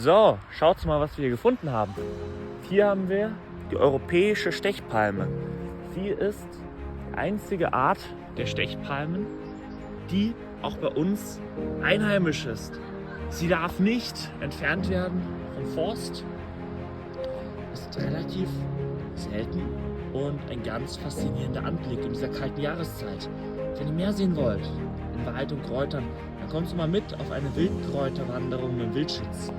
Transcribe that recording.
So, schaut mal, was wir hier gefunden haben. Hier haben wir die europäische Stechpalme. Sie ist die einzige Art der Stechpalmen, die auch bei uns einheimisch ist. Sie darf nicht entfernt werden vom Forst. Ist relativ selten und ein ganz faszinierender Anblick in dieser kalten Jahreszeit. Wenn ihr mehr sehen wollt in Wald und Kräutern, dann kommst du mal mit auf eine Wildkräuterwanderung mit dem Wildschütz.